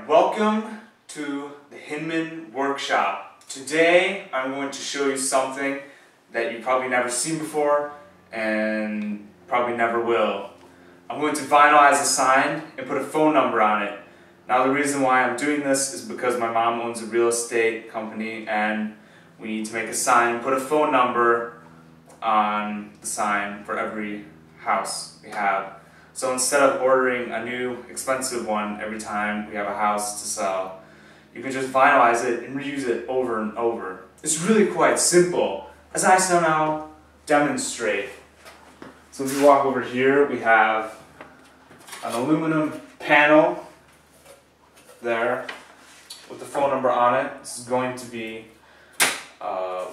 Welcome to the Hinman Workshop. Today I'm going to show you something that you've probably never seen before and probably never will. I'm going to vinylize a sign and put a phone number on it. Now the reason why I'm doing this is because my mom owns a real estate company and we need to make a sign, put a phone number on the sign for every house we have. So instead of ordering a new expensive one every time we have a house to sell, you can just vinylize it and reuse it over and over. It's really quite simple, as I shall now demonstrate. So if you walk over here, we have an aluminum panel there with the phone number on it. This is going to be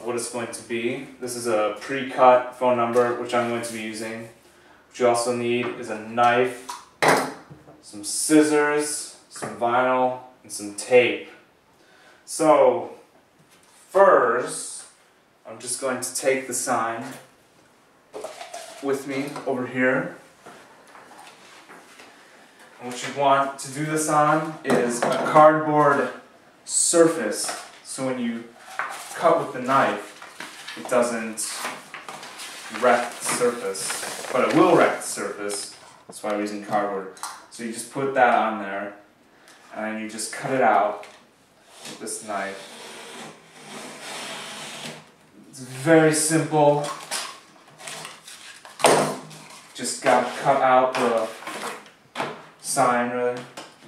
what it's going to be. This is a pre-cut phone number which I'm going to be using. What you also need is a knife, some scissors, some vinyl, and some tape. So first, I'm just going to take the sign with me over here. And what you want to do this on is a cardboard surface. So when you cut with the knife, it doesn't wreck the surface, but it will wreck the surface. That's why we're using cardboard. So you just put that on there, and then you just cut it out with this knife. It's very simple. Just gotta cut out the sign, really.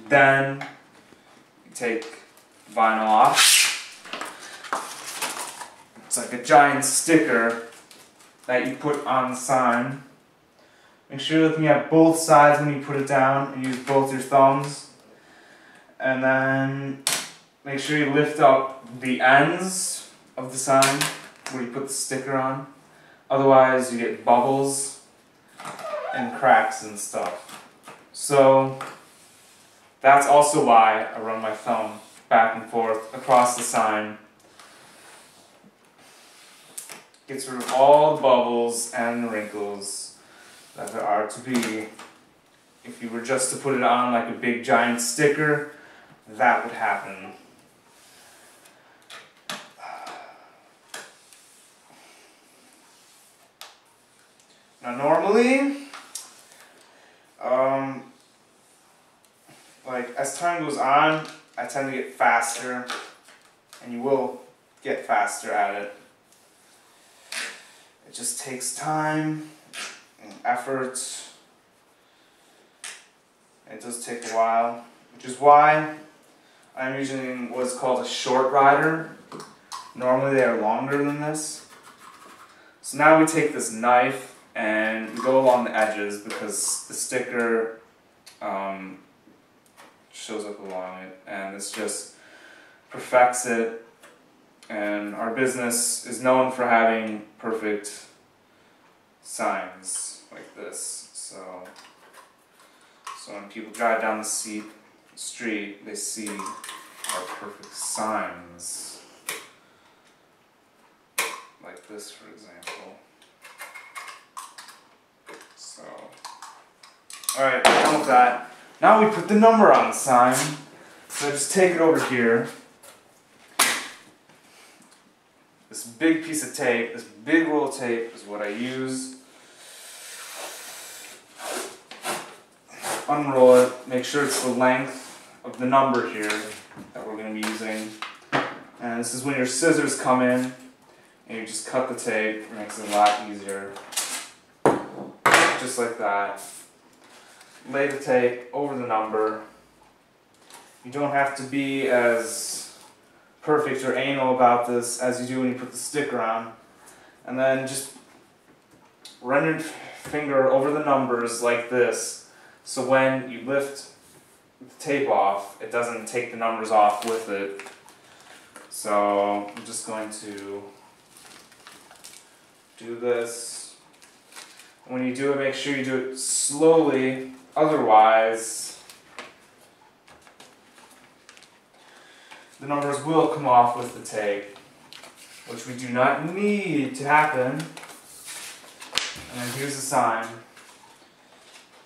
Then you take vinyl off. It's like a giant sticker that you put on the sign. Make sure you're looking at both sides when you put it down and use both your thumbs. And then make sure you lift up the ends of the sign where you put the sticker on. Otherwise you get bubbles and cracks and stuff. So that's also why I run my thumb back and forth across the sign. Gets rid of all the bubbles and the wrinkles that there are to be. If you were just to put it on like a big giant sticker, that would happen. Now normally, like as time goes on, I tend to get faster, and you will get faster at it. It just takes time and effort. It does take a while, which is why I'm using what's called a short rider. Normally they are longer than this. So now we take this knife and we go along the edges because the sticker shows up along it, and this just perfects it. And our business is known for having perfect signs like this. So when people drive down the street, they see our perfect signs. Like this, for example. So, alright, done with that. Now we put the number on the sign. So I just take it over here. This big piece of tape, this big roll of tape is what I use. Unroll it, make sure it's the length of the number here that we're going to be using. And this is when your scissors come in and you just cut the tape. It makes it a lot easier. Just like that. Lay the tape over the number. You don't have to be as perfect or anal about this as you do when you put the sticker on. And then just run your finger over the numbers like this, so when you lift the tape off, it doesn't take the numbers off with it. So I'm just going to do this. When you do it, make sure you do it slowly, otherwise the numbers will come off with the tape, which we do not need to happen. And then here's the sign.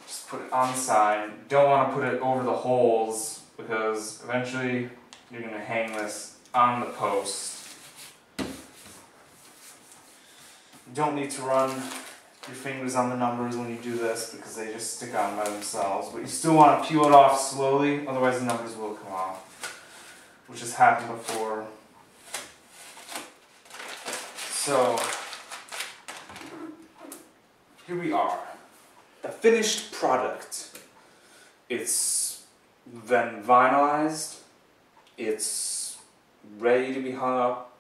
Just put it on the side. You don't want to put it over the holes because eventually you're going to hang this on the post. You don't need to run your fingers on the numbers when you do this because they just stick on by themselves, but you still want to peel it off slowly, otherwise the numbers will come off, which has happened before. So here we are, the finished product. It's then vinylized, it's ready to be hung up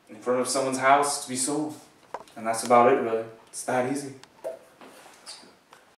in front of someone's house to be sold. And that's about it, really. It's that easy.